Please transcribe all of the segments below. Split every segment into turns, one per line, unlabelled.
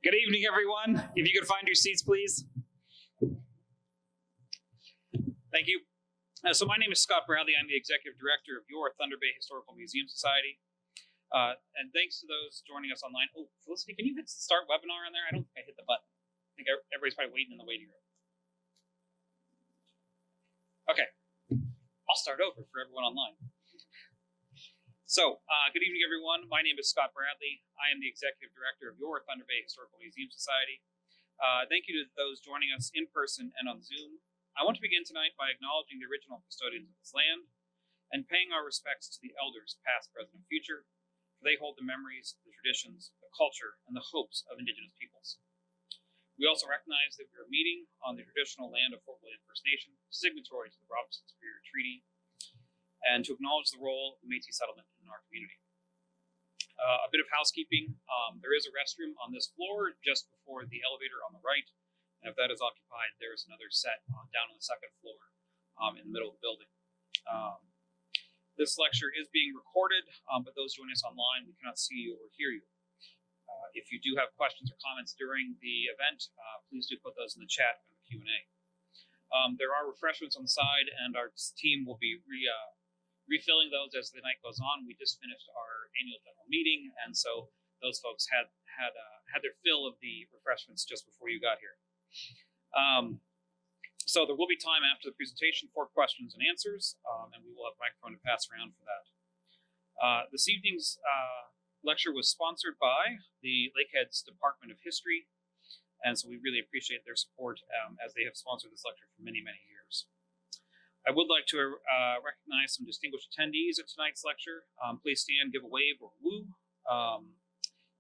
Good evening, everyone. If you could find your seats, please. Thank you. So my name is Scott Bradley. I'm the Executive Director of your Thunder Bay Historical Museum Society. And thanks to those joining us online. Oh, Felicity, can you hit start webinar on there? I don't think I hit the button. I think everybody's probably waiting in the waiting room. Okay, I'll start over for everyone online. So, good evening, everyone. My name is Scott Bradley. I am the Executive Director of your Thunder Bay Historical Museum Society. Thank you to those joining us in person and on Zoom. I want to begin tonight by acknowledging the original custodians of this land and paying our respects to the elders, past, present, and future, for they hold the memories, the traditions, the culture, and the hopes of Indigenous peoples. We also recognize that we are meeting on the traditional land of Fort William First Nation, signatory to the Robinson Superior Treaty, and to acknowledge the role of the Métis settlement in our community. A bit of housekeeping. There is a restroom on this floor just before the elevator on the right. And if that is occupied, there's another set down on the second floor in the middle of the building. This lecture is being recorded, but those joining us online, we cannot see you or hear you. If you do have questions or comments during the event, please do put those in the chat and the Q&A. There are refreshments on the side, and our team will be refilling those as the night goes on. We just finished our annual general meeting, and so those folks had their fill of the refreshments just before you got here. So there will be time after the presentation for questions and answers, and we will have a microphone to pass around for that. This evening's lecture was sponsored by the Lakehead's Department of History, and so we really appreciate their support as they have sponsored this lecture for many, many years. I would like to recognize some distinguished attendees at tonight's lecture. Please stand, give a wave or woo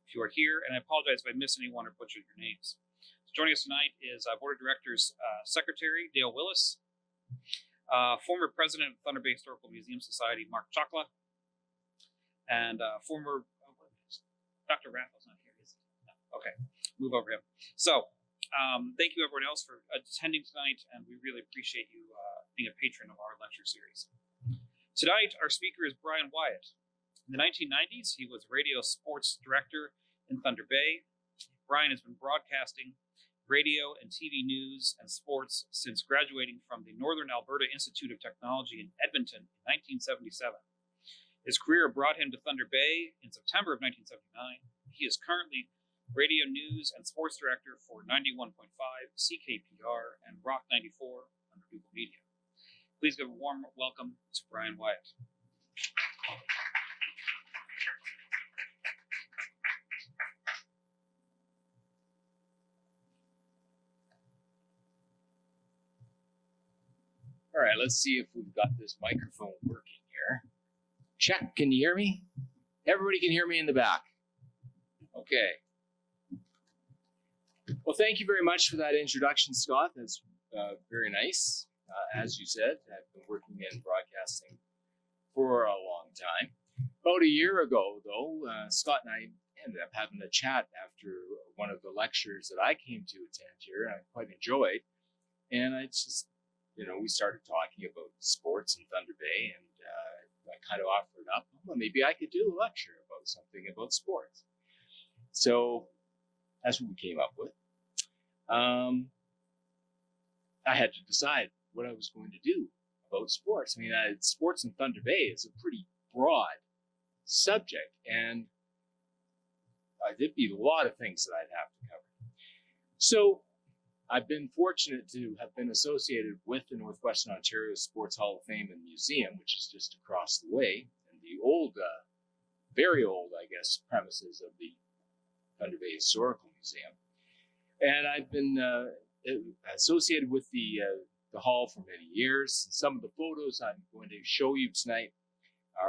if you are here, and I apologize if I miss anyone or butchered your names. So joining us tonight is Board of Directors Secretary Dale Willis, former President of Thunder Bay Historical Museum Society Mark Chokla, and former Dr. Raffles not here, is he? No. Okay, move over him. So thank you everyone else for attending tonight, and we really appreciate you being a patron of our lecture series. Tonight, our speaker is Bryan Wyatt. In the 1990s, he was radio sports director in Thunder Bay. Bryan has been broadcasting radio and TV news and sports since graduating from the Northern Alberta Institute of Technology in Edmonton in 1977. His career brought him to Thunder Bay in September of 1979. He is currently radio news and sports director for 91.5 CKPR and Rock 94 under Google Media. Please give a warm welcome to Bryan Wyatt.
All right, let's see if we've got this microphone working here. Check, can you hear me? Everybody can hear me in the back. Okay. Well, thank you very much for that introduction, Scott. That's very nice. As you said, I've been working in broadcasting for a long time. About a year ago, though, Scott and I ended up having a chat after one of the lectures that I came to attend here, and I quite enjoyed. And I just, we started talking about sports in Thunder Bay, and I kind of offered up, well, maybe I could do a lecture about something about sports. So that's what we came up with. I had to decide what I was going to do about sports. I mean, sports in Thunder Bay is a pretty broad subject, and there'd be a lot of things that I'd have to cover. So I've been fortunate to have been associated with the Northwestern Ontario Sports Hall of Fame and Museum, which is just across the way, and the old, very old, I guess, premises of the Thunder Bay Historical Museum. And I've been associated with the hall for many years. Some of the photos I'm going to show you tonight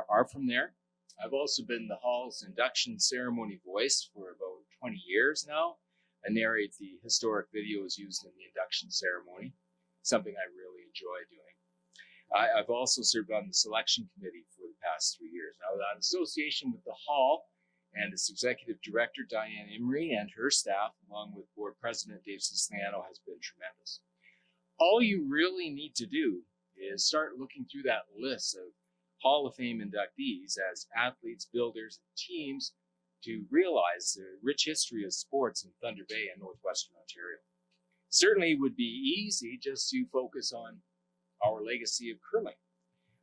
are from there. I've also been the hall's induction ceremony voice for about 20 years now. I narrate the historic videos used in the induction ceremony, something I really enjoy doing. I've also served on the selection committee for the past 3 years. Now, that association with the hall and its executive director, Diane Imrie, and her staff, along with board president Dave Siciliano, has been tremendous. All you really need to do is start looking through that list of Hall of Fame inductees as athletes, builders, and teams to realize the rich history of sports in Thunder Bay and Northwestern Ontario. Certainly it would be easy just to focus on our legacy of curling,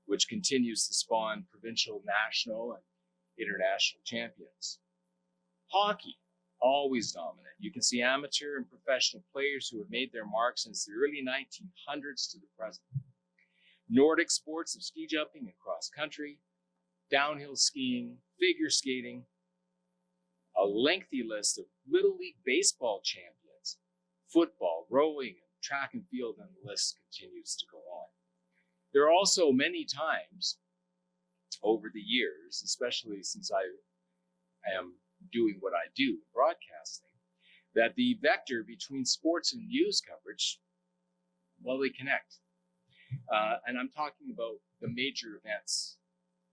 which continues to spawn provincial, national, and international champions. Hockey, always dominant. You can see amateur and professional players who have made their mark since the early 1900s to the present. Nordic sports of ski jumping and cross country, downhill skiing, figure skating, a lengthy list of Little League baseball champions, football, rowing, and track and field, and the list continues to go on. There are also many times over the years, especially since I am doing what I do, broadcasting, that the vector between sports and news coverage, well, they connect. And I'm talking about the major events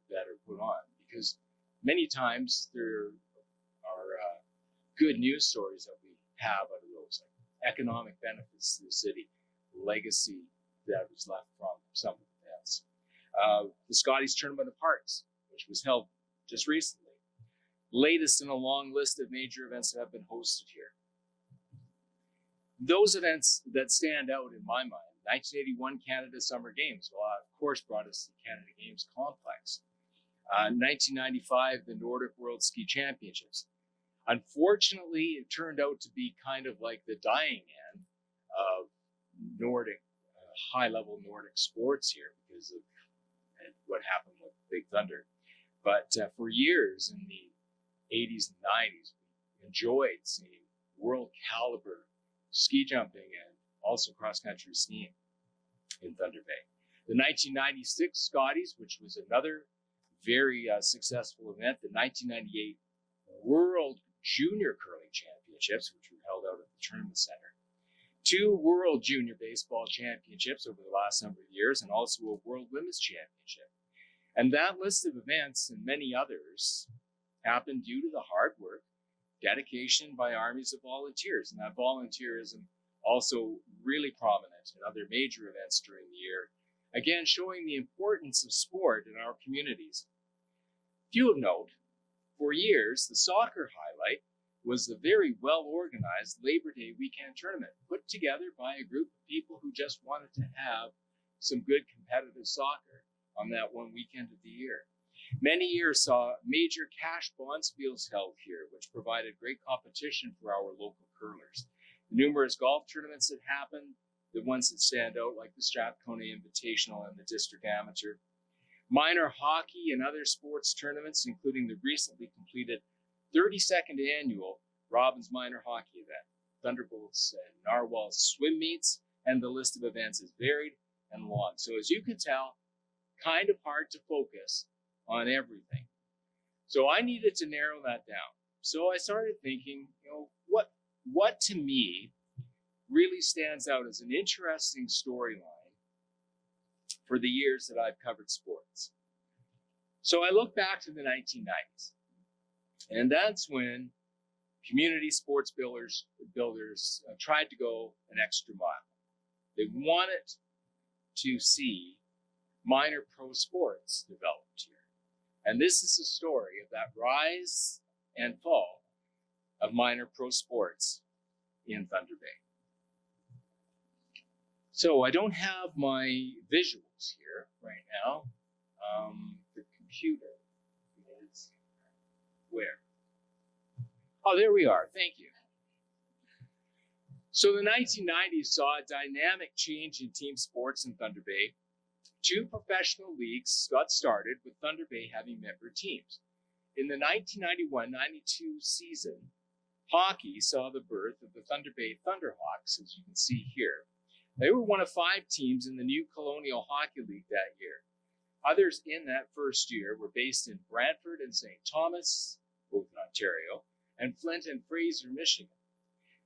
that are put on, because many times there are good news stories that we have out of those, like economic benefits to the city, legacy that was left from some of the events. The Scotties Tournament of Hearts, which was held just recently, latest in a long list of major events that have been hosted here. Those events that stand out in my mind, 1981 Canada Summer Games, well, of course, brought us to the Canada Games Complex. 1995, the Nordic World Ski Championships. Unfortunately, it turned out to be kind of like the dying end of Nordic, high-level Nordic sports here because of what happened with Big Thunder. But for years in the 80s and 90s, we enjoyed seeing world-caliber ski jumping and also cross-country skiing in Thunder Bay. The 1996 Scotties, which was another very successful event, the 1998 World Junior Curling Championships, which were held out at the Tournament Center, 2 World Junior Baseball Championships over the last number of years, and also a World Women's Championship. And that list of events and many others happened due to the hard work, dedication by armies of volunteers, and that volunteerism also really prominent in other major events during the year, again showing the importance of sport in our communities. Few of note, for years, the soccer highlight was the very well-organized Labor Day weekend tournament put together by a group of people who just wanted to have some good competitive soccer on that one weekend of the year. Many years saw major cash bonspiels held here, which provided great competition for our local curlers. The numerous golf tournaments that happened, the ones that stand out like the Strathcona Invitational and the District Amateur. Minor hockey and other sports tournaments, including the recently completed 32nd annual Robbins Minor Hockey event, Thunderbolts and Narwhals swim meets, and the list of events is varied and long. So as you can tell, kind of hard to focus on everything. So I needed to narrow that down. So I started thinking, what to me really stands out as an interesting storyline for the years that I've covered sports. So I look back to the 1990s, and that's when community sports builders tried to go an extra mile. They wanted to see minor pro sports developed here. And this is the story of that rise and fall of minor pro sports in Thunder Bay. So I don't have my visuals here right now. The computer is where? Oh, there we are. Thank you. So the 1990s saw a dynamic change in team sports in Thunder Bay. 2 professional leagues got started, with Thunder Bay having member teams. In the 1991-92 season, hockey saw the birth of the Thunder Bay Thunderhawks, as you can see here. They were one of 5 teams in the new Colonial Hockey League that year. Others in that first year were based in Brantford and St. Thomas, both in Ontario, and Flint and Fraser, Michigan.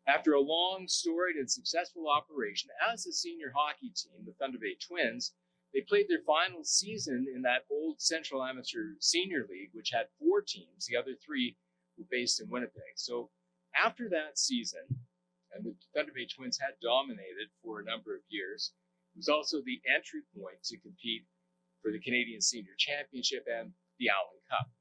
After a long, storied, and successful operation as a senior hockey team, the Thunder Bay Twins, they played their final season in that old Central Amateur Senior League, which had 4 teams. The other 3 were based in Winnipeg. So after that season, and the Thunder Bay Twins had dominated for a number of years, it was also the entry point to compete for the Canadian Senior Championship and the Allen Cup.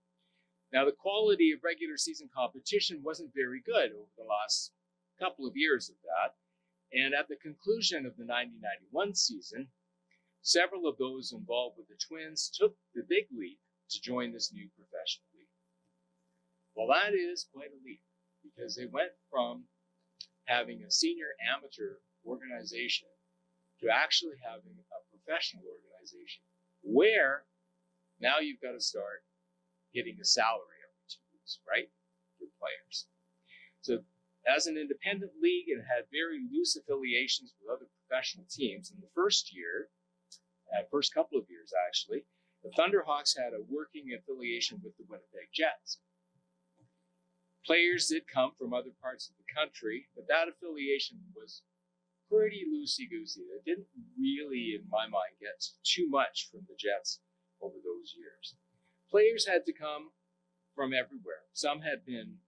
Now, the quality of regular season competition wasn't very good over the last couple of years of that. And at the conclusion of the 1991 season, several of those involved with the Twins took the big leap to join this new professional league. Well, that is quite a leap, because they went from having a senior amateur organization to actually having a professional organization, where now you've got to start getting a salary every 2 weeks, right, for players. So as an independent league, it had very loose affiliations with other professional teams. In the first couple of years actually, the Thunderhawks had a working affiliation with the Winnipeg Jets. Players did come from other parts of the country, but that affiliation was pretty loosey-goosey. It didn't really, in my mind, get too much from the Jets over those years. Players had to come from everywhere. Some had been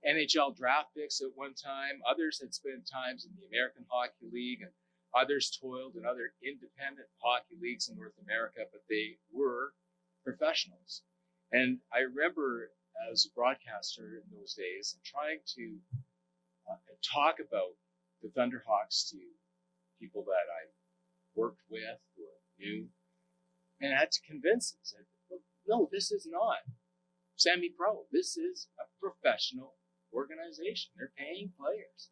NHL draft picks at one time. Others had spent times in the American Hockey League, and others toiled in other independent hockey leagues in North America, but they were professionals. And I remember as a broadcaster in those days trying to talk about the Thunderhawks to people that I worked with or knew, and I had to convince them. Said, no, this is not semi-pro. This is a professional organization. They're paying players.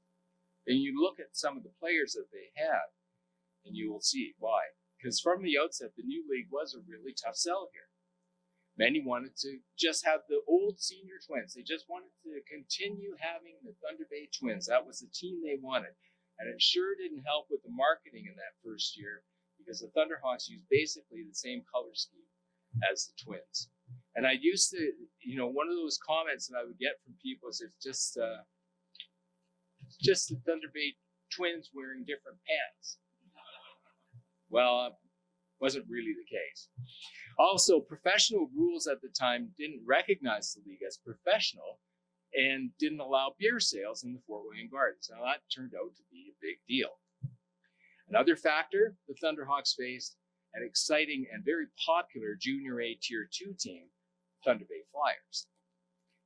And you look at some of the players that they had, and you will see why. Because from the outset, the new league was a really tough sell here. Many wanted to just have the old senior Twins. They just wanted to continue having the Thunder Bay Twins. That was the team they wanted. And it sure didn't help with the marketing in that first year, because the Thunderhawks used basically the same color scheme as the Twins. And I used to, one of those comments that I would get from people is it's just the Thunder Bay Twins wearing different pants. Well, wasn't really the case. Also, professional rules at the time didn't recognize the league as professional and didn't allow beer sales in the Fort William Gardens. Now, that turned out to be a big deal. Another factor, the Thunderhawks faced an exciting and very popular Junior A Tier 2 team, Thunder Bay Flyers.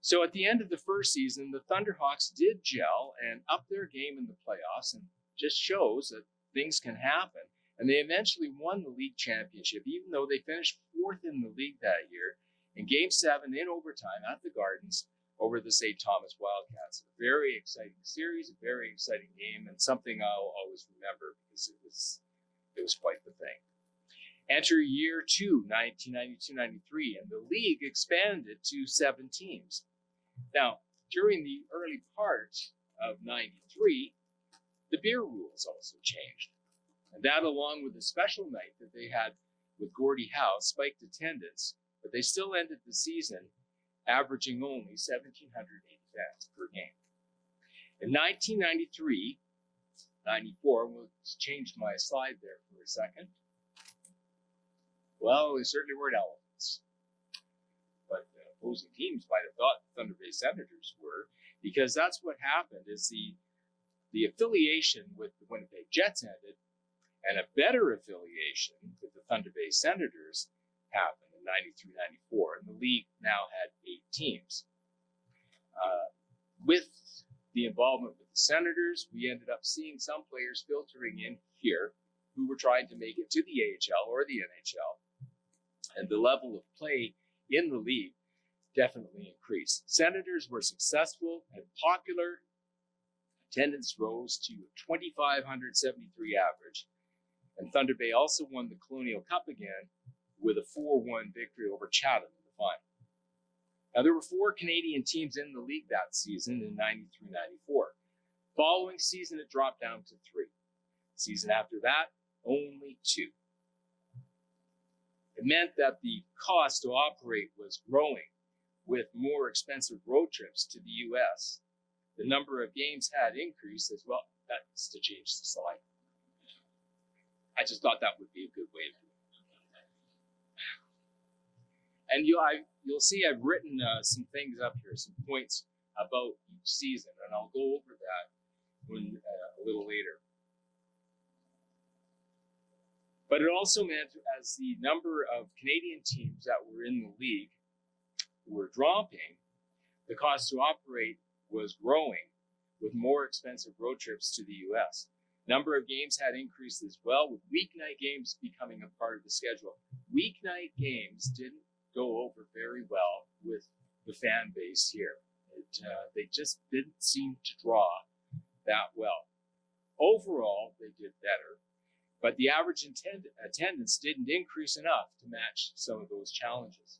So at the end of the first season, the Thunderhawks did gel and up their game in the playoffs, and just shows that things can happen. And they eventually won the league championship, even though they finished 4th in the league that year in Game 7 in overtime at the Gardens over the St. Thomas Wildcats. A very exciting series, a very exciting game, and something I'll always remember because it was quite the thing. Enter year 2, 1992-93, and the league expanded to 7 teams. Now, during the early part of 93, the beer rules also changed. And that, along with a special night that they had with Gordie Howe, spiked attendance, but they still ended the season averaging only 1,780 fans per game. In 1993, 94, we'll change my slide there for a second. Well, they certainly weren't elephants. But opposing teams might have thought the Thunder Bay Senators were, because that's what happened is the affiliation with the Winnipeg Jets ended, and a better affiliation with the Thunder Bay Senators happened in 93-94, and the league now had 8 teams. With the involvement with the Senators, we ended up seeing some players filtering in here who were trying to make it to the AHL or the NHL, and the level of play in the league definitely increased. Senators were successful and popular. Attendance rose to 2,573 average. And Thunder Bay also won the Colonial Cup again with a 4-1 victory over Chatham in the final. Now, there were 4 Canadian teams in the league that season in 93-94. Following season, it dropped down to 3. Season after that, only 2. It meant that the cost to operate was growing with more expensive road trips to the U.S. The number of games had increased as well. That's to change the slide. I just thought that would be a good way to do it. And you'll see I've written some things up here, some points about each season, and I'll go over that a little later. But it also meant, as the number of Canadian teams that were in the league were dropping, the cost to operate was growing with more expensive road trips to the U.S. Number of games had increased as well, with weeknight games becoming a part of the schedule. Weeknight games didn't go over very well with the fan base here. They just didn't seem to draw that well. Overall, they did better, but the average attendance didn't increase enough to match some of those challenges.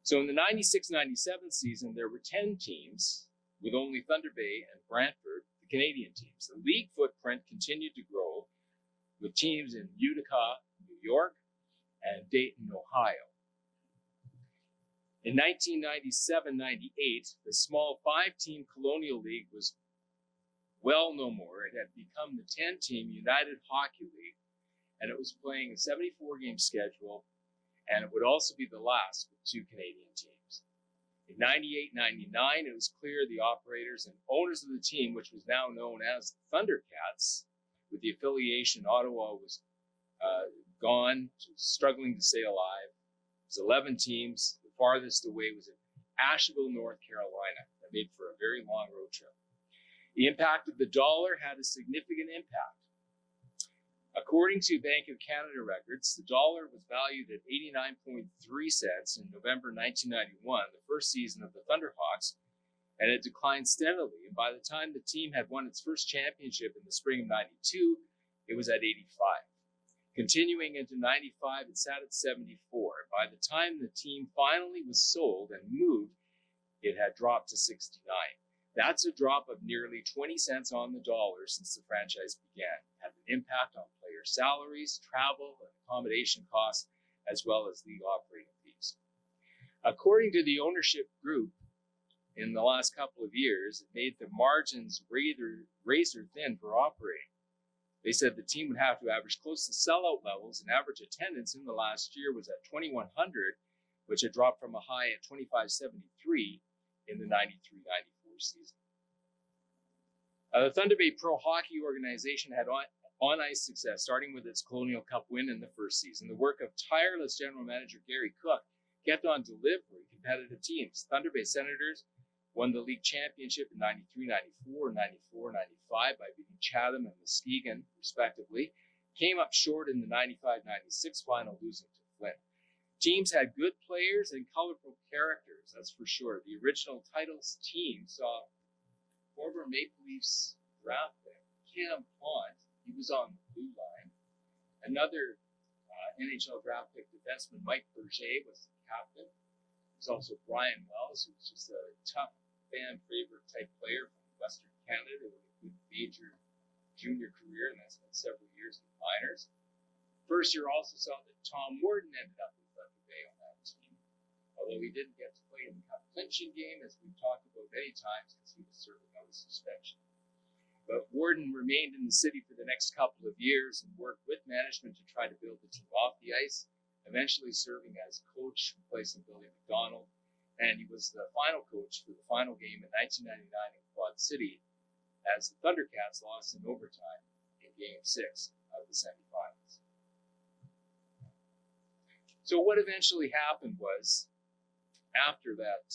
So in the 96-97 season, there were 10 teams, with only Thunder Bay and Brantford, the Canadian teams. The league footprint continued to grow, with teams in Utica, New York, and Dayton, Ohio. In 1997-98, the small 5-team Colonial League was well no more. It had become the 10-team United Hockey League, and it was playing a 74-game schedule, and it would also be the last with 2 Canadian teams. In 98-99, it was clear the operators and owners of the team, which was now known as the Thundercats, with the affiliation Ottawa was gone, struggling to stay alive. It was 11 teams. The farthest away was in Asheville, North Carolina. That made for a very long road trip. The impact of the dollar had a significant impact. According to Bank of Canada records, the dollar was valued at 89.3 cents in November 1991, the first season of the Thunderhawks, and it declined steadily. And by the time the team had won its first championship in the spring of 92, it was at 85. Continuing into 95, it sat at 74. By the time the team finally was sold and moved, it had dropped to 69. That's a drop of nearly 20 cents on the dollar since the franchise began. It had an impact on player salaries, travel, and accommodation costs, as well as league operating fees. According to the ownership group, in the last couple of years, it made the margins razor thin for operating. They said the team would have to average close to sellout levels, and average attendance in the last year was at 2,100, which had dropped from a high at 2,573 in the 93-94 season. The Thunder Bay Pro Hockey Organization had on-ice success, starting with its Colonial Cup win in the first season. The work of tireless general manager Gary Cook kept on delivering competitive teams. Thunder Bay Senators won the league championship in 93-94, 94-95 by beating Chatham and Muskegon, respectively. Came up short in the 95-96 final, losing to Flint. Teams had good players and colorful characters, that's for sure. The original titles team saw former Maple Leafs draft pick Cam Pont. He was on the blue line. Another NHL draft pick defenseman, Mike Berger, was the captain. There's also Bryan Wells, who was just a tough fan favorite type player from Western Canada with a good major junior career, and that's been several years in the minors. First year also saw that Tom Warden ended up with Thunder Bay on that team, although he didn't get to play in the cup clinching game, as we've talked about many times, because he was serving out a suspension. But Warden remained in the city for the next couple of years and worked with management to try to build the team off the ice, eventually serving as coach, replacing Billy McDonald, and he was the final coach for the final game in 1999 in Quad City, as the Thundercats lost in overtime in Game 6 of the semifinals. So what eventually happened was, after that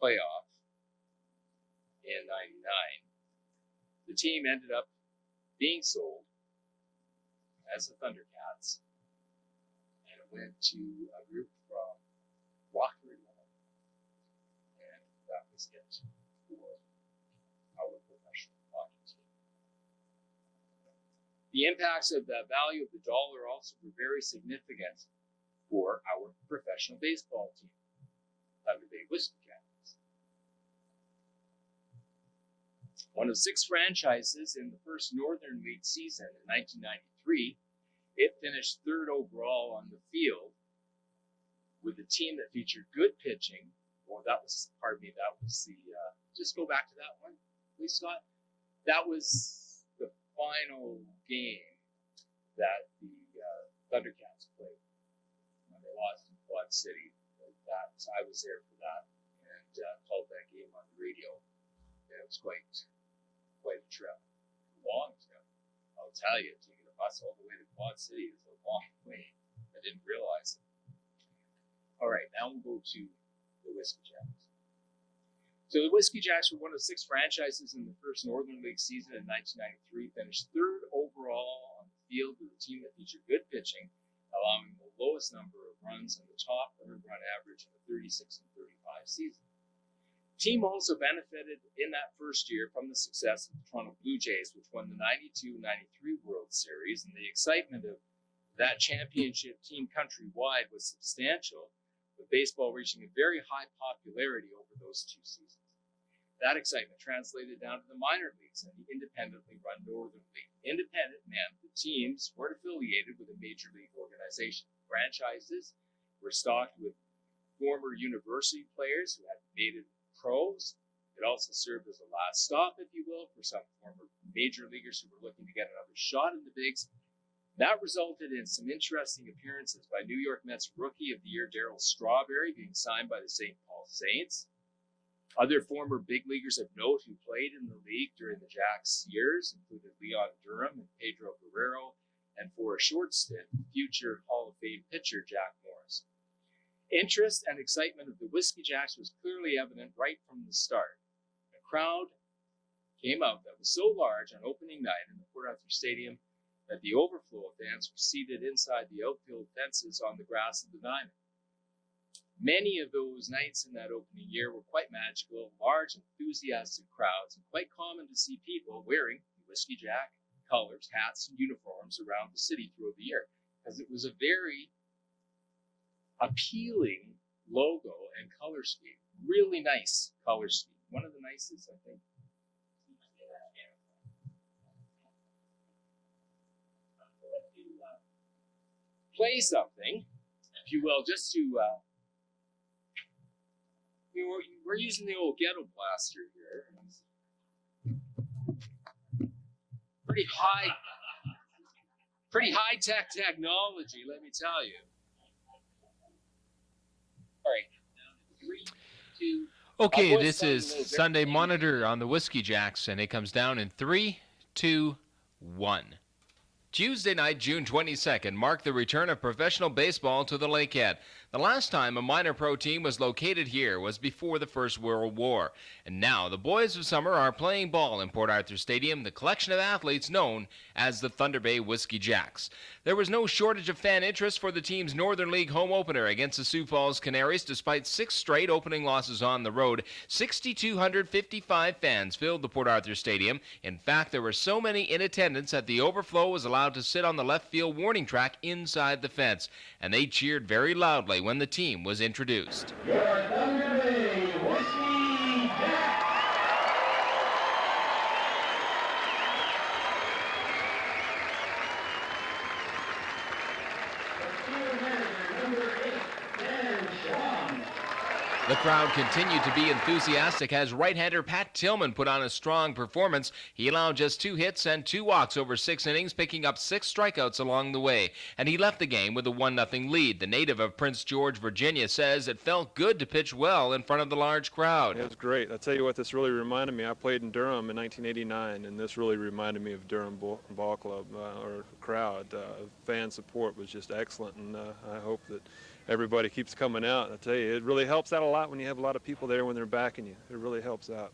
playoff in 99, the team ended up being sold as the Thundercats, and it went to a group from Rockford, and that was it for our professional hockey team. The impacts of the value of the dollar also were very significant for our professional baseball team, Thunder Bay Whiskey Jackets. One of 6 franchises in the first Northern League season in 1993, it finished 3rd overall on the field with a team that featured good pitching. Well, that was the, just go back to that one, please, Scott. That was the final game that the Thundercats played when they lost in Quad City. I was there for that and called that game on the radio. And it was quite a trip, a long trip. I'll tell you, taking a bus all the way to Quad City is a long way. I didn't realize it. All right, now we'll go to the Whiskey Jacks. So the Whiskey Jacks were one of 6 franchises in the first Northern League season in 1993, finished 3rd overall on the field with a team that featured good pitching, allowing the lowest number of runs and the top earned run average in the 36-35 season. The team also benefited in that first year from the success of the Toronto Blue Jays, which won the 92-93 World Series, and the excitement of that championship team countrywide was substantial, with baseball reaching a very high popularity over those 2 seasons. That excitement translated down to the minor leagues and the independently run Northern League. Independent meant the teams weren't affiliated with a major league organization. Franchises were stocked with former university players who had made it pros. It also served as a last stop, if you will, for some former major leaguers who were looking to get another shot in the bigs. That resulted in some interesting appearances by New York Mets Rookie of the Year Darryl Strawberry being signed by the St. Paul Saints. Other former big leaguers of note who played in the league during the Jacks years included Leon Durham and Pedro Guerrero, and for a short stint, future Hall of Fame pitcher Jack Morris. Interest and excitement of the Whiskey Jacks was clearly evident right from the start. A crowd came out that was so large on opening night in the Port Arthur Stadium that the overflow of fans were seated inside the outfield fences on the grass of the diamond. Many of those nights in that opening year were quite magical, large, enthusiastic crowds, and quite common to see people wearing the Whiskey Jack colors, hats, and uniforms around the city throughout the year, because it was a very appealing logo and color scheme. Really nice color scheme. One of the nicest, I think. Play something, if you will, just to we're using the old ghetto blaster here. Pretty high tech technology, let me tell you. All right, 3, 2.
Okay, this is Sunday Monitor on the Whiskey Jacks, and it comes down in 3, 2, 1. Tuesday night, June 22nd, marked the return of professional baseball to the Lakehead. The last time a minor pro team was located here was before the First World War. And now the boys of summer are playing ball in Port Arthur Stadium, the collection of athletes known as the Thunder Bay Whiskey Jacks. There was no shortage of fan interest for the team's Northern League home opener against the Sioux Falls Canaries. Despite 6 straight opening losses on the road, 6,255 fans filled the Port Arthur Stadium. In fact, there were so many in attendance that the overflow was allowed to sit on the left field warning track inside the fence, and they cheered very loudly when the team was introduced.
Your Thunder Bay Whiskey Jacks.
The crowd continued to be enthusiastic as right-hander Pat Tillman put on a strong performance. He allowed just 2 hits and 2 walks over 6 innings, picking up 6 strikeouts along the way, and he left the game with a 1-0 lead. The native of Prince George, Virginia, says it felt good to pitch well in front of the large crowd.
It was great. I'll tell you what this really reminded me. I played in Durham in 1989, and this really reminded me of Durham Ball Club or crowd. Fan support was just excellent, and I hope that everybody keeps coming out. I tell you, it really helps out a lot when you have a lot of people there when they're backing you. It really helps out.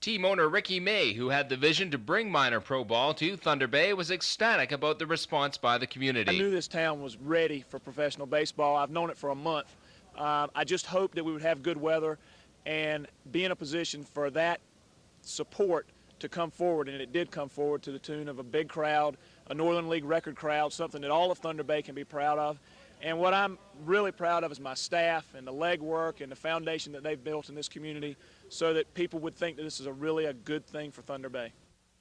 Team owner Ricky May, who had the vision to bring minor pro ball to Thunder Bay, was ecstatic about the response by the community.
I knew this town was ready for professional baseball. I've known it for a month. I just hoped that we would have good weather and be in a position for that support to come forward, and it did come forward to the tune of a big crowd, a Northern League record crowd, something that all of Thunder Bay can be proud of. And what I'm really proud of is my staff and the legwork and the foundation that they've built in this community so that people would think that this is really a good thing for Thunder Bay.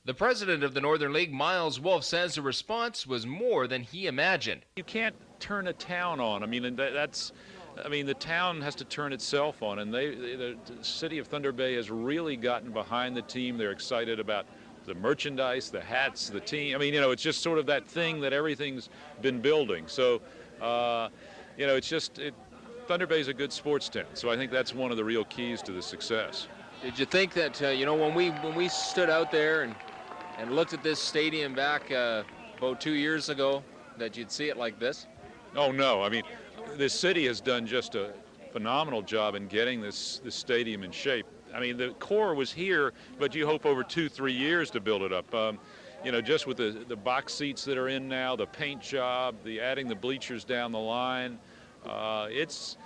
The president of the Northern League, Miles Wolf, says the response was more than he imagined.
You can't turn a town on. The town has to turn itself on, and the city of Thunder Bay has really gotten behind the team. They're excited about the merchandise, the hats, the team. It's just sort of that thing that everything's been building. So, Thunder Bay is a good sports town, so I think that's one of the real keys to the success.
Did you think that, when we stood out there and looked at this stadium back about 2 years ago, that you'd see it like this?
Oh, no. This city has done just phenomenal job in getting this stadium in shape. I mean, the core was here, but you hope over 2-3 years to build it up. Just with the box seats that are in now, the paint job, the adding the bleachers down the line, it's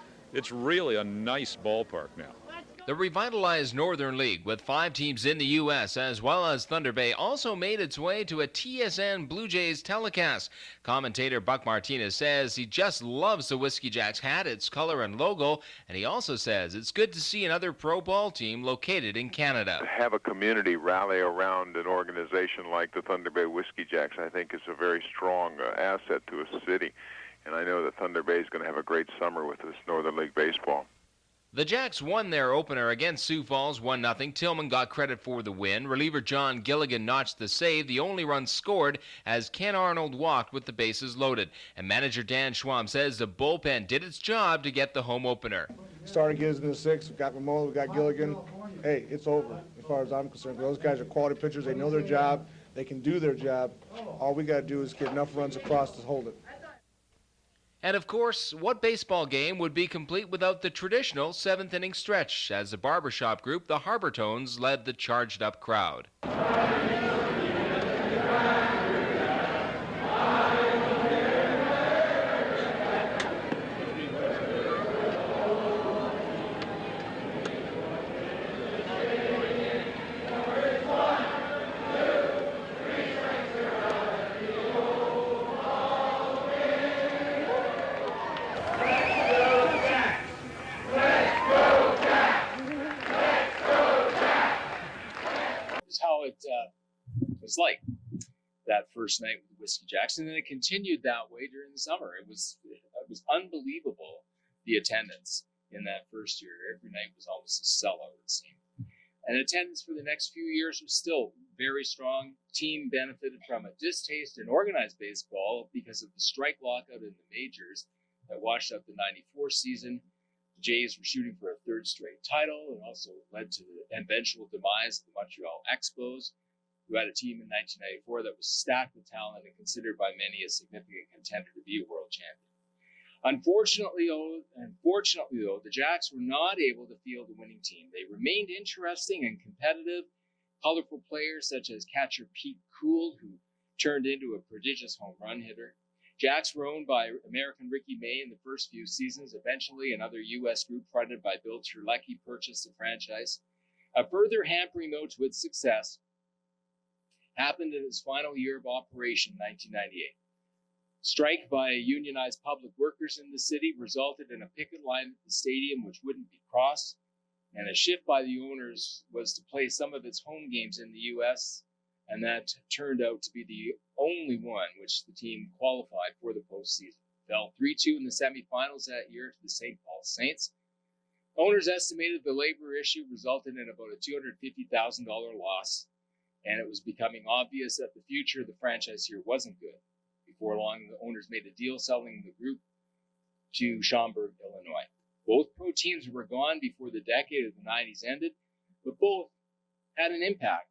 really a nice ballpark now.
The revitalized Northern League, with 5 teams in the U.S. as well as Thunder Bay, also made its way to a TSN Blue Jays telecast. Commentator Buck Martinez says he just loves the Whiskey Jacks hat, its color and logo, and he also says it's good to see another pro ball team located in Canada.
To have a community rally around an organization like the Thunder Bay Whiskey Jacks, I think is a very strong asset to a city. And I know that Thunder Bay is going to have a great summer with this Northern League baseball.
The Jacks won their opener against Sioux Falls 1-0. Tillman got credit for the win. Reliever John Gilligan notched the save, the only run scored as Ken Arnold walked with the bases loaded. And manager Dan Schwam says the bullpen did its job to get the home opener.
Started getting in the 6th. We got Ramola, we got Gilligan. Hey, it's over as far as I'm concerned. Those guys are quality pitchers. They know their job. They can do their job. All we got to do is get enough runs across to hold it.
And of course, what baseball game would be complete without the traditional 7th-inning stretch? As a barbershop group, the Harbor Tones led the charged-up crowd.
Was like that first night with the Whiskey Jacks, and then it continued that way during the summer. It was unbelievable, the attendance in that first year. Every night was almost a sellout, it seemed. And attendance for the next few years was still very strong. Team benefited from a distaste in organized baseball because of the strike lockout in the majors that washed out the '94 season. The Jays were shooting for a 3rd straight title, and also led to the eventual demise of the Montreal Expos, who had a team in 1994 that was stacked with talent and considered by many a significant contender to be a world champion. Unfortunately, though, the Jacks were not able to field a winning team. They remained interesting and competitive. Colorful players such as catcher Pete Cool, who turned into a prodigious home run hitter. Jacks were owned by American Ricky May in the first few seasons. Eventually, another U.S. group fronted by Bill Terlecki purchased the franchise. A further hampering, though, to its success happened in its final year of operation, 1998. Strike by unionized public workers in the city resulted in a picket line at the stadium which wouldn't be crossed, and a shift by the owners was to play some of its home games in the U.S., and that turned out to be the only one which the team qualified for the postseason. Fell 3-2 in the semifinals that year to the St. Paul Saints. Owners estimated the labor issue resulted in about a $250,000 loss, and it was becoming obvious that the future of the franchise here wasn't good. Before long, the owners made a deal selling the group to Schaumberg, Illinois. Both pro teams were gone before the decade of the 90s ended, but both had an impact.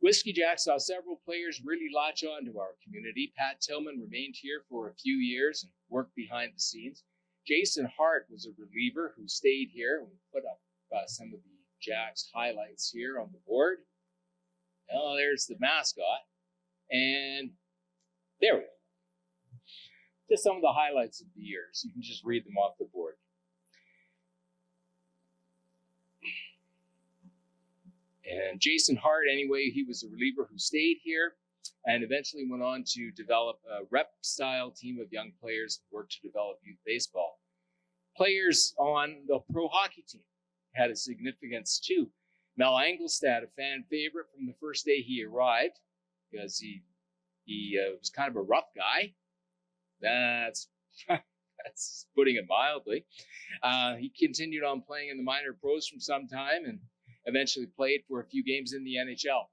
Whiskey Jacks saw several players really latch on to our community. Pat Tillman remained here for a few years and worked behind the scenes. Jason Hart was a reliever who stayed here. We put up some of the Jacks highlights here on the board. Oh, there's the mascot. And there we go. Just some of the highlights of the years. You can just read them off the board. And Jason Hart, anyway, he was a reliever who stayed here and eventually went on to develop a rep-style team of young players who worked to develop youth baseball. Players on the pro hockey team had a significance too. Mel Angelstad, a fan favorite from the first day he arrived, because he was kind of a rough guy. That's putting it mildly. He continued on playing in the minor pros for some time and eventually played for a few games in the NHL.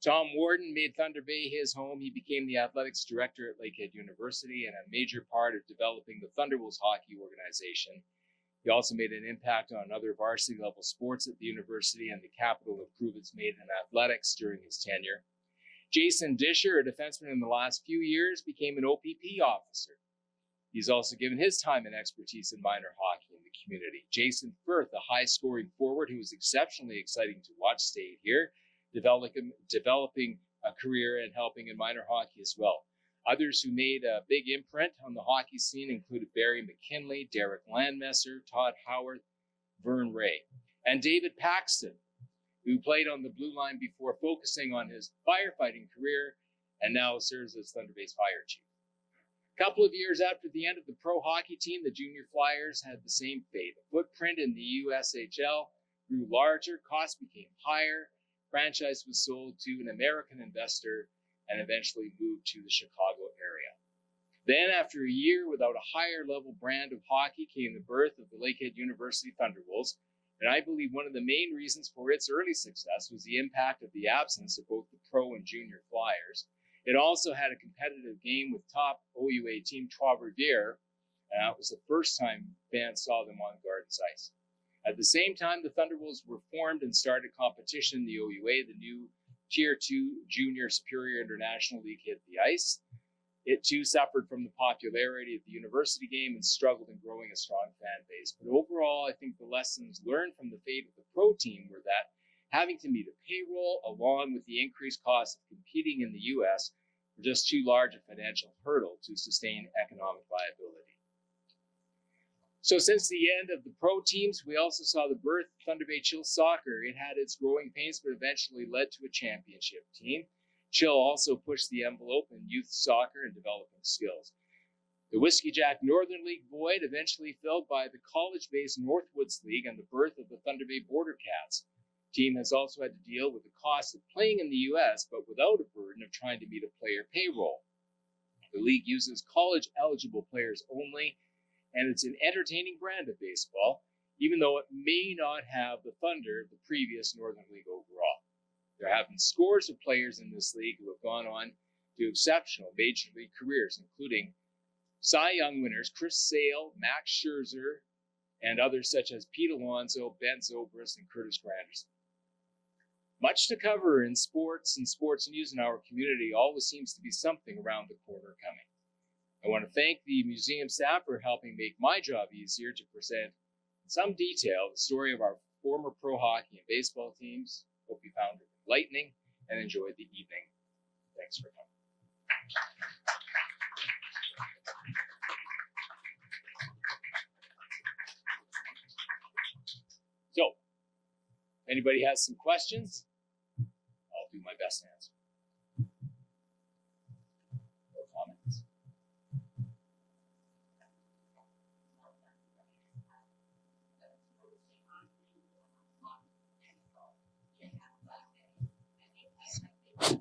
Tom Warden made Thunder Bay his home. He became the athletics director at Lakehead University and a major part of developing the Thunderwolves hockey organization. He also made an impact on other varsity-level sports at the university and the capital improvements made in athletics during his tenure. Jason Disher, a defenseman in the last few years, became an OPP officer. He's also given his time and expertise in minor hockey in the community. Jason Firth, a high-scoring forward who was exceptionally exciting to watch, stayed here, developing a career and helping in minor hockey as well. Others who made a big imprint on the hockey scene included Barry McKinley, Derek Landmesser, Todd Howard, Vern Ray, and David Paxton, who played on the blue line before focusing on his firefighting career and now serves as Thunder Bay's fire chief. A couple of years after the end of the pro hockey team, the Junior Flyers had the same fate. The footprint in the USHL grew larger, costs became higher, franchise was sold to an American investor, and eventually moved to the Chicago area. Then, after a year without a higher level brand of hockey, came the birth of the Lakehead University Thunderwolves, and I believe one of the main reasons for its early success was the impact of the absence of both the pro and junior Flyers. It also had a competitive game with top OUA team Trois-Rivières, and that was the first time fans saw them on Gardens Ice. At the same time, the Thunderwolves were formed and started competition in the OUA. The new Tier 2 Junior Superior International League hit the ice. It too suffered from the popularity of the university game and struggled in growing a strong fan base. But overall, I think the lessons learned from the fate of the pro team were that having to meet a payroll along with the increased cost of competing in the U.S. were just too large a financial hurdle to sustain economic viability. So since the end of the pro teams, we also saw the birth of Thunder Bay Chill Soccer. It had its growing pains, but eventually led to a championship team. Chill also pushed the envelope in youth soccer and developing skills. The Whiskey Jack Northern League void eventually filled by the college-based Northwoods League and the birth of the Thunder Bay Border Cats. The team has also had to deal with the cost of playing in the U.S., but without a burden of trying to meet a player payroll. The league uses college-eligible players only, and it's an entertaining brand of baseball, even though it may not have the thunder of the previous Northern League overall. There have been scores of players in this league who have gone on to exceptional major league careers, including Cy Young winners Chris Sale, Max Scherzer, and others such as Pete Alonso, Ben Zobrist, and Curtis Granderson. Much to cover in sports and sports news in our community. Always seems to be something around the corner coming. I want to thank the museum staff for helping make my job easier to present in some detail the story of our former pro hockey and baseball teams. Hope you found it enlightening and enjoyed the evening. Thanks for coming. So, anybody has some questions? I'll do my best to answer. Or comments.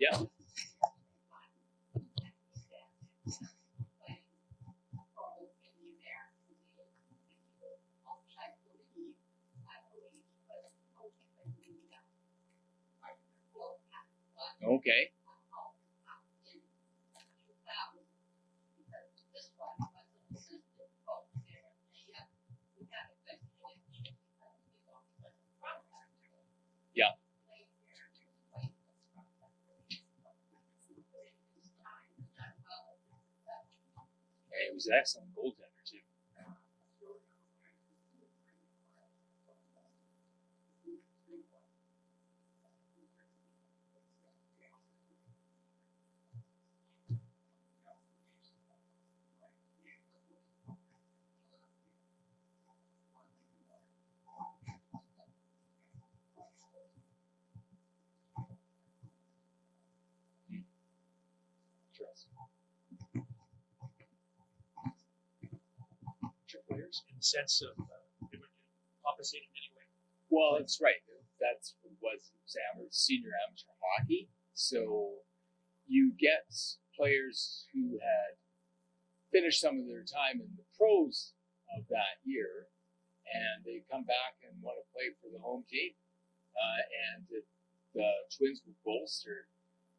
Yeah. Okay. Yeah. He was an excellent goaltender, too.
Players in the sense of they would compensate in any way.
Well, that's right. That's what was senior amateur hockey. So you get players who had finished some of their time in the pros of that year, and they come back and want to play for the home team. The Twins were bolstered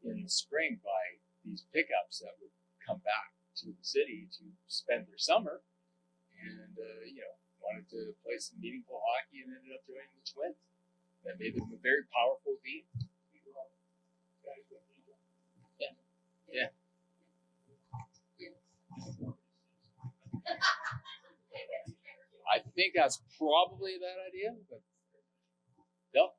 in the spring by these pickups that would come back to the city to spend their summer. And, wanted to play some meaningful hockey and ended up joining the Twins. That made them a very powerful team. Yeah. I think think that's probably a bad idea, but no.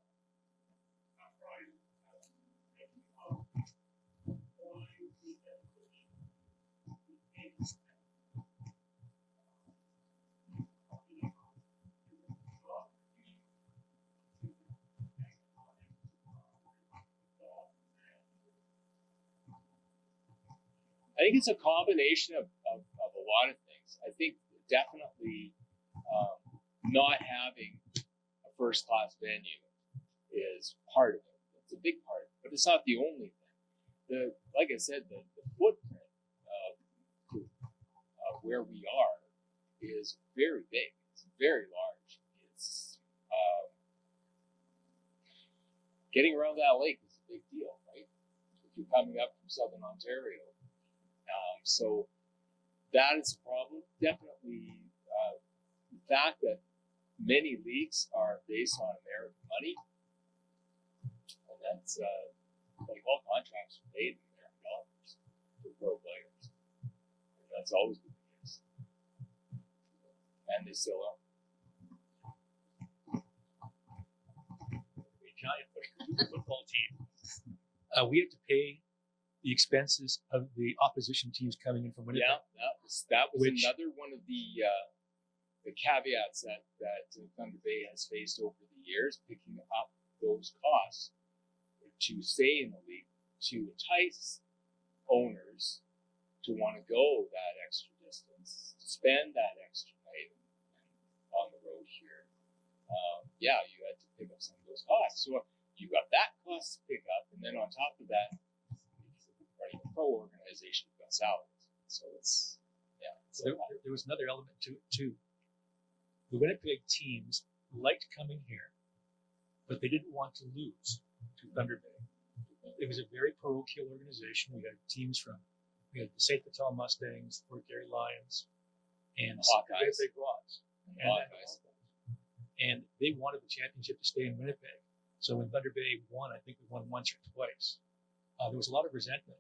I think it's a combination of a lot of things. I think definitely not having a first-class venue is part of it. It's a big part of it, but it's not the only thing. Like I said, the footprint of where we are is very big. It's very large. It's getting around that lake is a big deal, right? If you're coming up from southern Ontario. So that is a problem. Definitely the fact that many leagues are based on American money, and that's like all contracts are paid in American dollars for pro players. And that's always been the case, and they still are.
A giant football team. We have to pay the expenses of the opposition teams coming in from Winnipeg.
Yeah, that was another one of the caveats that Thunder Bay has faced over the years, picking up those costs to stay in the league, to entice owners to want to go that extra distance, to spend that extra night on the road here. You had to pick up some of those costs. So you got that cost to pick up, and then on top of that, running a pro organization, you've got salaries. So it's
there was another element to it too. The Winnipeg teams liked coming here, but they didn't want to lose to Thunder Bay. It was a very parochial organization. We had teams we had the St. Vital Mustangs, Fort Garry Lions, and
Hawkeyes.
Winnipeg Rocks. And they wanted the championship to stay in Winnipeg. So when Thunder Bay won, I think we won once or twice. There was a lot of resentment.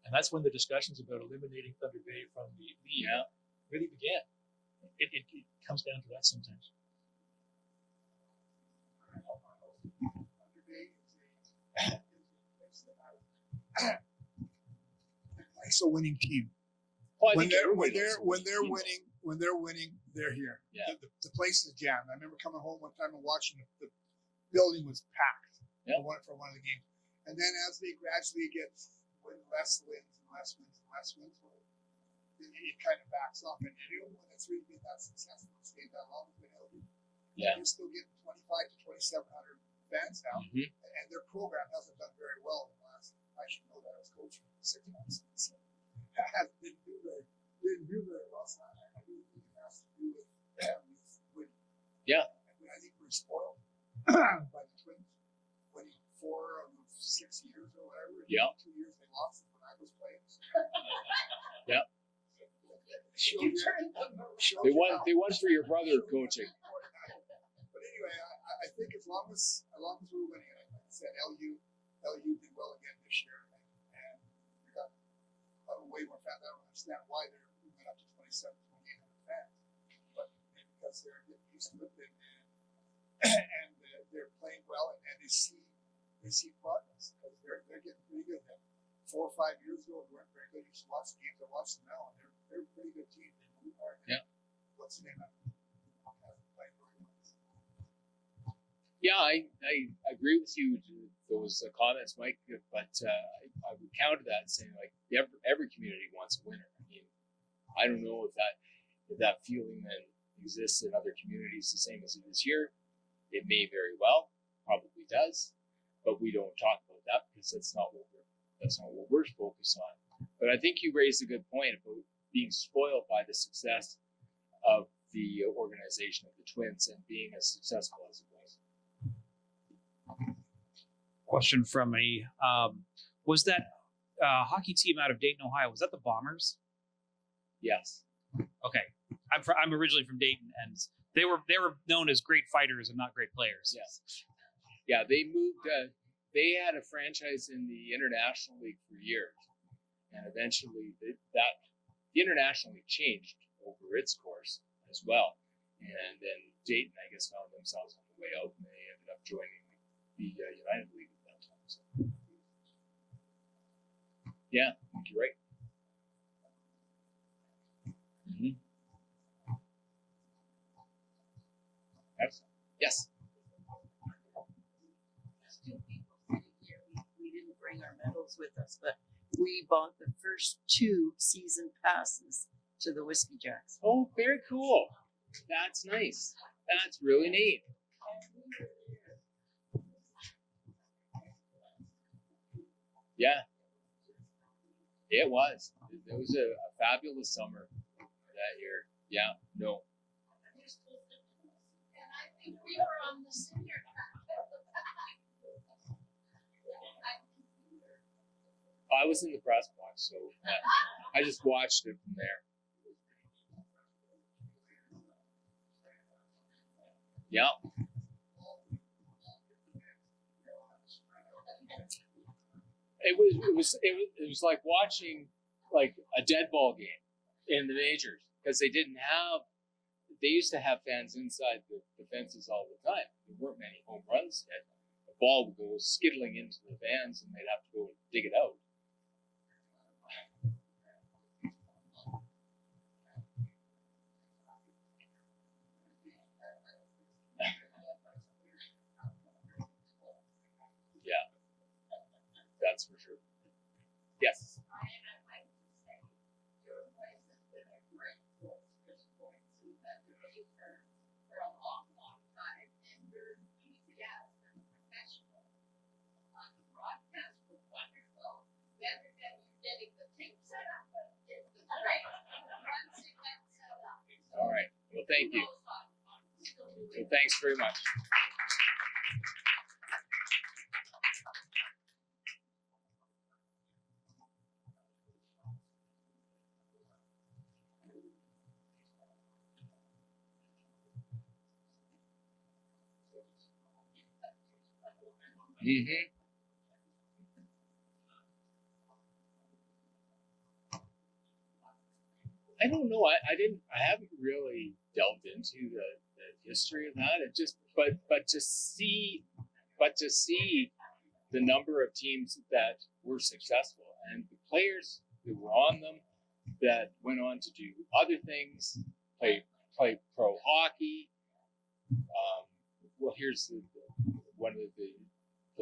And that's when the discussions about eliminating Thunder Bay from the league really began. It comes down to that sometimes.
It's a winning team.
Well,
when they're winning, they're here.
Yeah.
The place is jammed. I remember coming home one time and watching the building was packed for one of the games. And then as they gradually get less wins, well, it kind of backs off. And anyone that's really been that successful and stayed that long has been LU. They're still getting 25 to 2,700 fans now, and their program hasn't done very well in the last. I should know that I was coaching for 6 months, so didn't do very well. So I really think it has to do with winning.
Yeah,
and I think we're spoiled by the Twins winning 4 of 6 years or whatever.
Yeah,
2 years they lost when I was playing.
Yeah. They won for your brother coaching.
But anyway, I think as long as we're winning, and like I said, LU did well again this year, and we got way more fans. I don't understand why we went up to 2,800 fans, but maybe because they're getting used to it and they're playing well and they see progress because they're getting pretty good. 4 or 5 years ago, they weren't very good. You used to watch the games. I watch them now, and they're a pretty good team. They move hard.
Yeah.
What's the name of it?
Yeah, I agree with you to those comments, Mike. But I would counter that saying like every community wants a winner. I mean, I don't know if that feeling then exists in other communities the same as it is here. It may very well, probably does, but we don't talk about that because that's not what we're focused on. But I think you raised a good point about being spoiled by the success of the organization of the Twins and being as successful as it was.
Question from me. Was that hockey team out of Dayton, Ohio, was that the Bombers?
Yes.
Okay. I'm originally from Dayton, and they were known as great fighters and not great players.
Yes. Yeah, they moved. They had a franchise in the International League for years, and eventually the International League changed over its course as well. And then Dayton, I guess, found themselves on the way out, and they ended up joining the United League at that time. So, yeah, I think you're right. Mm-hmm. Excellent. Yes.
There's two people sitting here. We didn't bring our medals with us, but we bought the first 2 season passes to the Whiskey Jacks.
Oh, very cool. That's nice. That's really neat. Yeah. It was. It was a fabulous summer that year. Yeah, no.
And I think we were on the senior.
I was in the press box, so I just watched it from there. Yeah. It was like watching like a dead ball game in the majors, because they used to have fans inside the fences all the time. There weren't many home runs yet. The ball would go skittling into the fans, and they'd have to go dig it out. Yeah, that's for sure. Yes. All right. Well, thank you. So thanks very much. Mm-hmm. I don't know. I haven't really delved into the history of that. It just, but to see the number of teams that were successful and the players that were on them that went on to do other things, play pro hockey. Well, here's one of the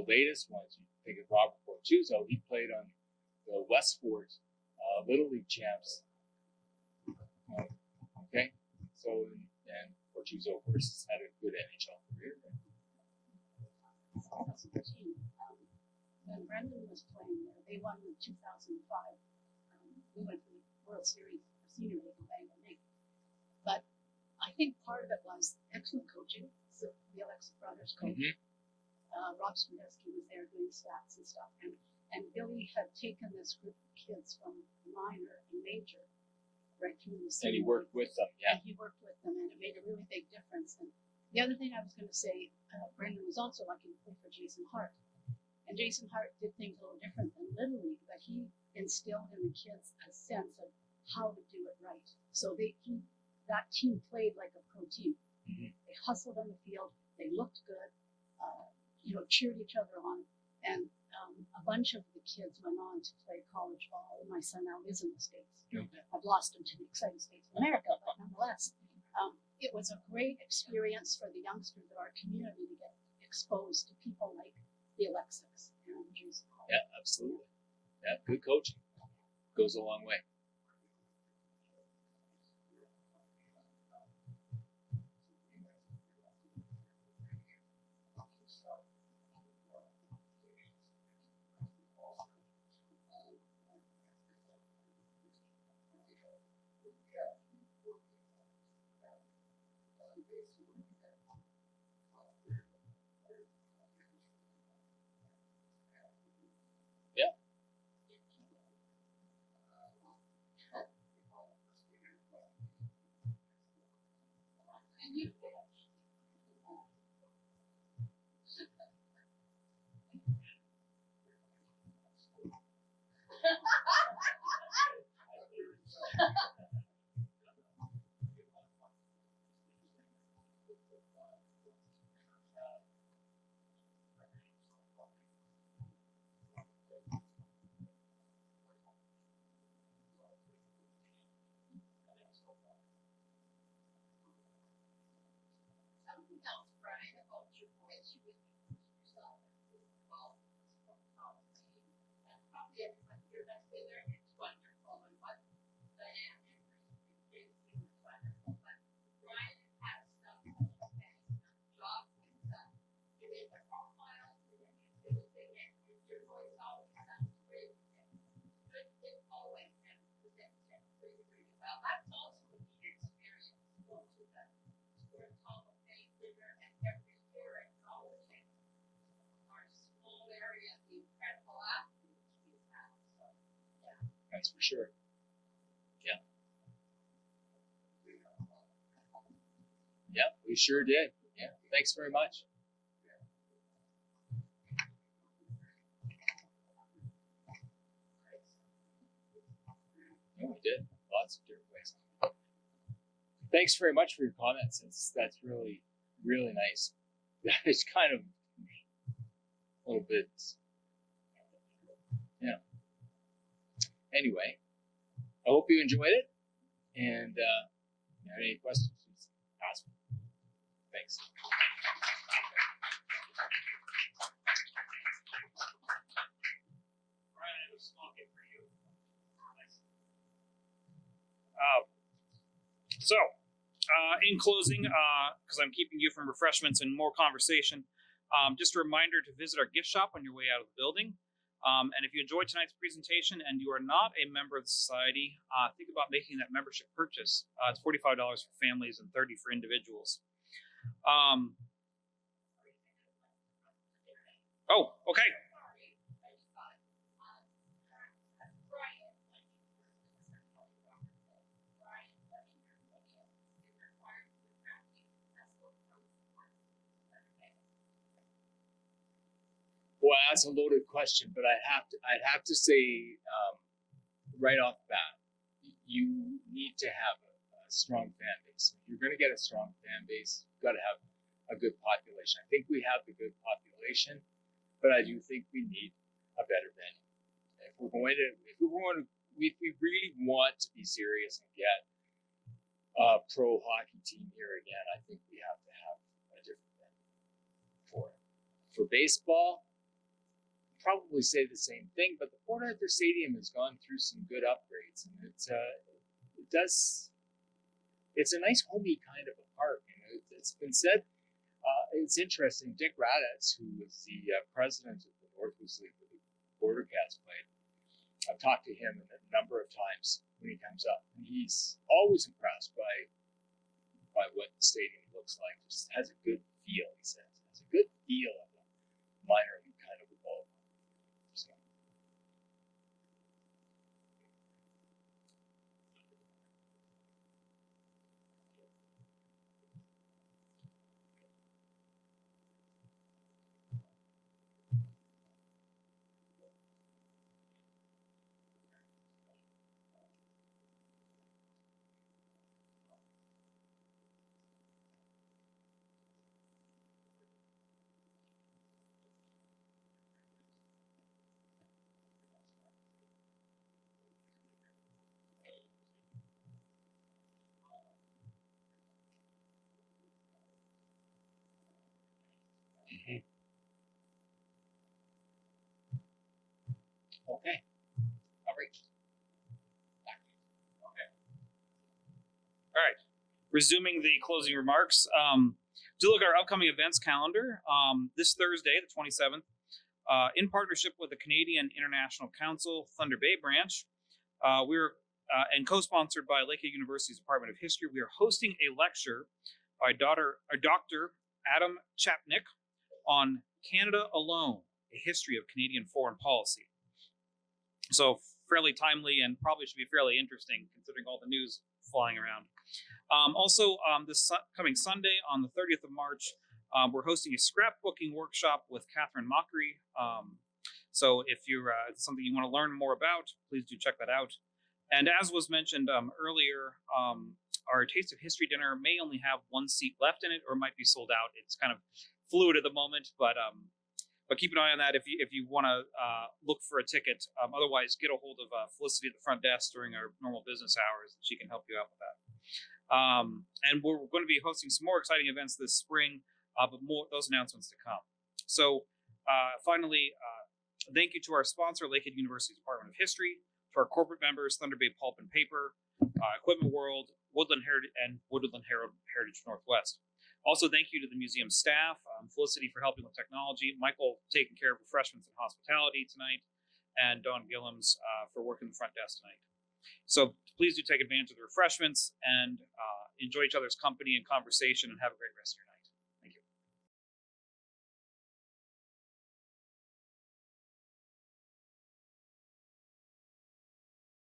latest ones. You think of Robert Bortuzzo. He played on the Westford Little League champs. Okay, so and Bortuzzo, of course, had a good NHL career.
When Brendan was playing there, they won in 2005. We went to the World Series for Senior League in Bangor Lake. But I think part of it was excellent coaching. So the Alexa brothers coach.
Mm-hmm.
Rob Swiderski was there doing stats and stuff. And Billy had taken this group of kids from minor and major right through the
And he worked with them, yeah.
And he worked with them, and it made a really big difference. And the other thing I was going to say, Brendan was also lucky to play for Jason Hart. And Jason Hart did things a little different than Little League, but he instilled in the kids a sense of how to do it right. So that team played like a pro team.
Mm-hmm.
They hustled on the field. They looked good. Cheered each other on. And a bunch of the kids went on to play college ball. And my son now lives in the States.
Okay.
I've lost him to the exciting States of America, but nonetheless, it was a great experience for the youngsters of our community to get exposed to people like the Alexis and Jason Hall.
Yeah, absolutely. Yeah, good coaching goes a long way. That's for sure. Yeah. Yeah, we sure did. Yeah. Thanks very much. Yeah, we did. Lots of different ways. Thanks very much for your comments. That's really, really nice. It's kind of a little bit, yeah. Anyway, I hope you enjoyed it. And if you have any questions, please ask me. Thanks.
Bryan, I have a small gift for you. In closing, because I'm keeping you from refreshments and more conversation, just a reminder to visit our gift shop on your way out of the building. And if you enjoyed tonight's presentation and you are not a member of the society, think about making that membership purchase. It's $45 for families and $30 for individuals. Oh, okay.
Well, that's a loaded question, but I'd have to say right off the bat, you need to have a strong fan base. If you're going to get a strong fan base, you've got to have a good population. I think we have the good population, but I do think we need a better venue. If we really want to be serious and get a pro hockey team here again, I think we have to have a different venue for it. For baseball, probably say the same thing, but the Port Arthur Stadium has gone through some good upgrades, and it's a nice homey kind of a park. And it's been said, it's interesting. Dick Raddatz, who was the president of the Northwest League where the Border Cats played, I've talked to him a number of times when he comes up, and he's always impressed by what the stadium looks like. Just has a good feel, he says. It has a good feel of a minor league kind of a ball. So. Okay. All right.
Okay. All right. Resuming the closing remarks. Do look at our upcoming events calendar. This Thursday, the 27th, in partnership with the Canadian International Council Thunder Bay branch, and co-sponsored by Lakehead University's Department of History, we are hosting a lecture by Dr. Adam Chapnick on Canada Alone, a history of Canadian foreign policy. So fairly timely and probably should be fairly interesting considering all the news flying around. Also, this coming Sunday on the 30th of March, we're hosting a scrapbooking workshop with Catherine Mockery. So if you're something you want to learn more about, please do check that out. And as was mentioned earlier, our Taste of History dinner may only have one seat left in it or might be sold out. It's kind of fluid at the moment, but keep an eye on that if you want to look for a ticket. Otherwise, get a hold of Felicity at the front desk during our normal business hours. She can help you out with that. And we're going to be hosting some more exciting events this spring, but more those announcements to come. So finally, Thank you to our sponsor, Lakehead University Department of History, to our corporate members, Thunder Bay Pulp and Paper, Equipment World, Woodland Heritage, and Woodland Heritage Northwest. Also, thank you to the museum staff, Felicity for helping with technology, Michael taking care of refreshments and hospitality tonight, and Dawn Gillums for working the front desk tonight. So please do take advantage of the refreshments and enjoy each other's company and conversation, and have a great rest of your night.